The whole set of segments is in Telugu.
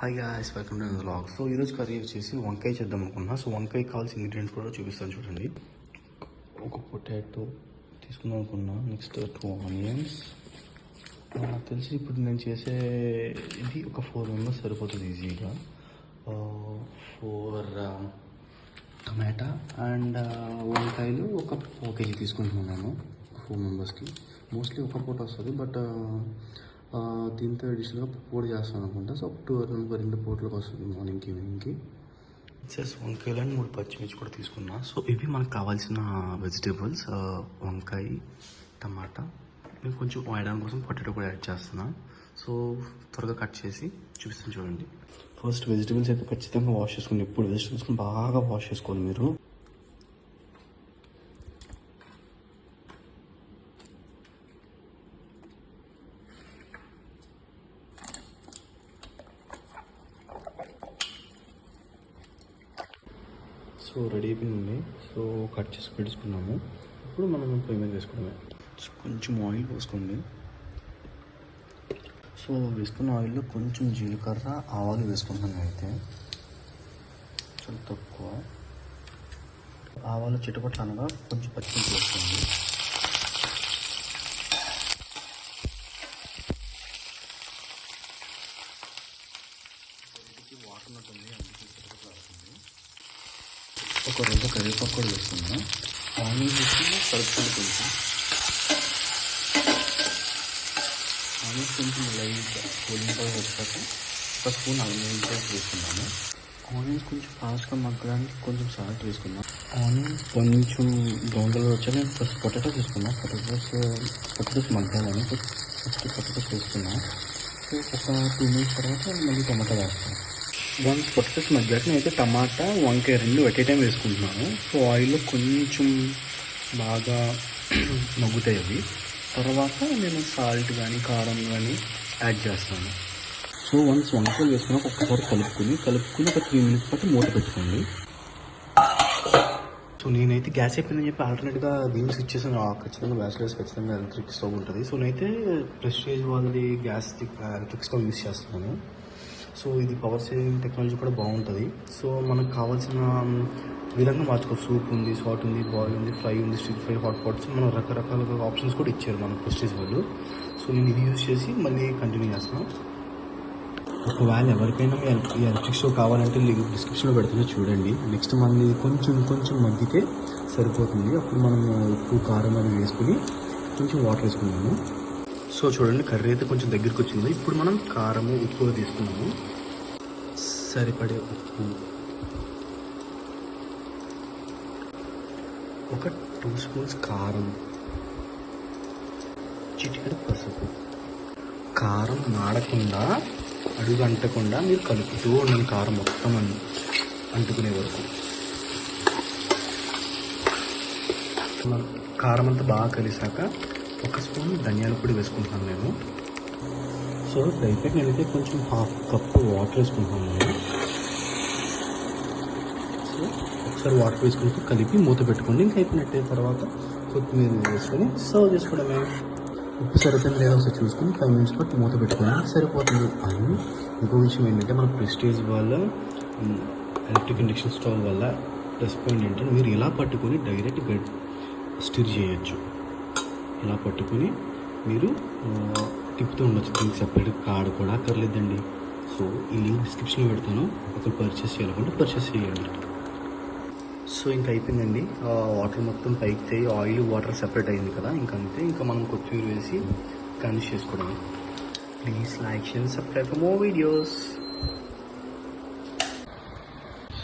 Hi guys, welcome to the vlog. So ఈరోజు కర్రీ వచ్చేసి వంకాయ చేద్దాం అనుకున్నా. సో వంకాయ కావాల్సిన ఇంగ్రీడియంట్స్ కూడా చూపిస్తాను చూడండి. ఒక పొటాటో తీసుకుందాం అనుకున్నా. Next 2 onions. తెలిసి ఇప్పుడు నేను చేసే ఇది ఒక 4 మెంబర్స్ సరిపోతుంది ఈజీగా. 4 టమాటా అండ్ వంకాయలు ఒక 1 కేజీ తీసుకుంటున్నాను 4 మెంబర్స్కి. మోస్ట్లీ ఒక పూట వస్తుంది, బట్ దీంతో అడిషనల్గా పూట చేస్తాను అనుకుంటా. సో 2 పూటలకు వస్తుంది, మార్నింగ్కి ఈవినింగ్కి. జస్ట్ వంకాయలు అండ్ 3 పచ్చిమిర్చి కూడా తీసుకున్నా. సో ఇవి మనకు కావాల్సిన వెజిటేబుల్స్. వంకాయ, టమాటా, నేను కొంచెం వేయడానికి కోసం పొటాటో కూడా యాడ్ చేస్తున్నా. సో త్వరగా కట్ చేసి చూపిస్తాను చూడండి. ఫస్ట్ వెజిటేబుల్స్ అయితే ఖచ్చితంగా వాష్ చేసుకోండి. ఇప్పుడు వెజిటేబుల్స్ని బాగా వాష్ చేసుకోవాలి మీరు. సో రెడీ అయిపోయింది. సో కట్ చేసి పెట్టుకున్నాము. ఇప్పుడు మనం పొయ్యి మీద వేసుకోవడమే. కొంచెం ఆయిల్ పోసుకోండి. సో వేసుకున్న ఆయిల్లో కొంచెం జీలకర్ర, ఆవాలు వేసుకుంటున్నాను. అయితే చాలా తక్కువ. ఆవాలు చిటపట్లు అనగా కొంచెం పచ్చిమిర్చి వేసుకోండి. వాటర్ ఉంటుంది, అందుకే చిటపట్లు వస్తుంది. ఒక 2 కరివేపాకు కూడా వేసుకున్నాం. ఆనియన్ వేసి కలుపుకొని కొంచెం ఆనియన్స్ కొంచెం లైట్గా గోల్డెన్ వచ్చాక 1 స్పూన్ అల్లం పేస్ట్ వేసుకున్నాము. ఆనియన్స్ కొంచెం ఫాస్ట్గా మగ్గడానికి కొంచెం సాల్ట్ వేసుకున్నాం. ఆనియన్స్ కొంచెం బ్రౌన్ కలర్ వచ్చాక నేను ఫస్ట్ పొటాటోస్ వేసుకున్నాను. పొటాటోస్ మగ్గాలని ఫస్ట్ పొటాటోస్ వేసుకున్నాను. సో ఒక 2 మినిట్స్ తర్వాత మళ్ళీ టమాటా వేస్తాను. 1 పొటాటోస్ మధ్యాక నేనైతే టమాటా, వంకాయ 2 ఎట్ ఏ టైం వేసుకుంటున్నాను. సో ఆయిల్లో కొంచెం బాగా మగ్గుతాయి అవి. తర్వాత నేను సాల్ట్ కానీ కారం కానీ యాడ్ చేస్తాను. సో వన్స్ వంకాయలు వేసుకున్నాక ఒక్కసారి కలుపుకుని ఒక 3 మినిట్స్ పాటు మూత పెట్టుకోండి. సో నేనైతే గ్యాస్ అయిపోయిందని చెప్పి ఆల్టర్నేట్గా దీన్ని స్విచ్ చేసాను. ఖచ్చితంగా బ్యాచిలర్స్ ఖచ్చితంగా ఎలక్ట్రిక్ స్టవ్ ఉంటుంది. సో నేనైతే ప్రెస్టేజ్ వాళ్ళది ఎలక్ట్రిక్ స్టవ్ యూస్ చేస్తున్నాను. సో ఇది పవర్ సేవింగ్ టెక్నాలజీ కూడా బాగుంటుంది. సో మనకు కావాల్సిన విధంగా మార్చుకోవచ్చు. సూప్ ఉంది, సాట్ ఉంది, బాయిల్ ఉంది, ఫ్రై ఉంది, స్టిర్ ఫ్రై, హాట్ పాట్స్, మనం రకరకాల ఆప్షన్స్ కూడా ఇచ్చారు మన ప్రెస్టేజ్ వాళ్ళు. సో నేను ఇది యూజ్ చేసి మళ్ళీ కంటిన్యూ చేస్తాను. ఒకవేళ ఎవరికైనా ఈ ఎలక్ట్రిక్ స్టవ్ కావాలంటే డిస్క్రిప్షన్లో పెడుతున్నా చూడండి. నెక్స్ట్ మళ్ళీ కొంచెం మగ్గితే సరిపోతుంది. అప్పుడు మనం ఉప్పు, కారం అవి వేసుకుని కొంచెం వాటర్ వేసుకున్నాము. సో చూడండి, కర్రీ అయితే కొంచెం దగ్గరికి వచ్చింది. ఇప్పుడు మనం కారము, ఉప్పు తీసుకున్నాము. సరిపడే ఉప్పు, ఒక 2 స్పూన్స్ కారం, చిటికెడు పసుపు. కారం మాడకుండా, అడుగు అంటకుండా మీరు కలుపుతూ ఉండండి. కారం మొత్తం అంటుకునే వరకు. కారం అంతా బాగా కలిసాక 1 స్పూన్ ధనియాల పొడి వేసుకుంటున్నాను నేను. సో అయిపోయి నేనైతే కొంచెం 1/2 కప్పు వాటర్ వేసుకుంటున్నాను నేను. సో ఒకసారి వాటర్ వేసుకుంటూ కలిపి మూత పెట్టుకోండి. ఇంకా అయిపోయినట్టే. తర్వాత కొత్తిమీర వేసుకొని సర్వ్ చేసుకోవడమే. ఉప్పు సరిపోయింది లేదా ఒకసారి చూసుకొని 5 మినిట్స్ పాటు మూత పెట్టుకోండి, సరిపోతుంది. అని ఇంకో విషయం ఏంటంటే, మన ప్రెస్టేజ్ వల్ల ఎలక్ట్రిక్ ఇండక్షన్ స్టవ్ వల్ల ప్లస్ పాయింట్ ఏంటంటే, మీరు ఇలా పట్టుకొని డైరెక్ట్ స్టిర్ చేయొచ్చు. ఇలా పట్టుకొని మీరు తిప్పుతూ ఉండొచ్చు. దీనికి సపరేట్ కార్డ్ కూడా అక్కర్లేదండి. సో ఈ లింక్ డిస్క్రిప్షన్లో పెడతాను. ఒకరు పర్చేస్ చేయాలనుకుంటే పర్చేస్ చేయండి. సో ఇంకా అయిపోయిందండి. వాటర్ మొత్తం పైకి చేయి, ఆయిల్ వాటర్ సెపరేట్ అయింది కదా. ఇంకా అంతే. ఇంకా మనం కొత్తిమీర వేసి గార్నిష్ చేసుకోవడమే. Please like, share, subscribe for more videos.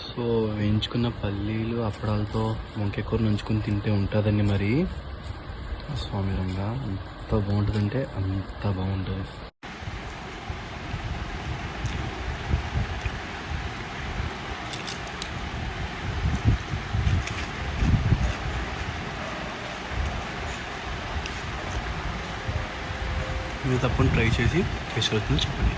So వేయించుకున్న పల్లీలు అప్పడాలతో వంకాయ కూర నంచుకొని తింటే ఉంటుందండి. మరి స్వామిరంగా ఎంత బాగుంటుందంటే అంత బాగుంటుంది. మీరు తప్పని ట్రై చేసి టేస్ట్ అవుతుందని చెప్పండి.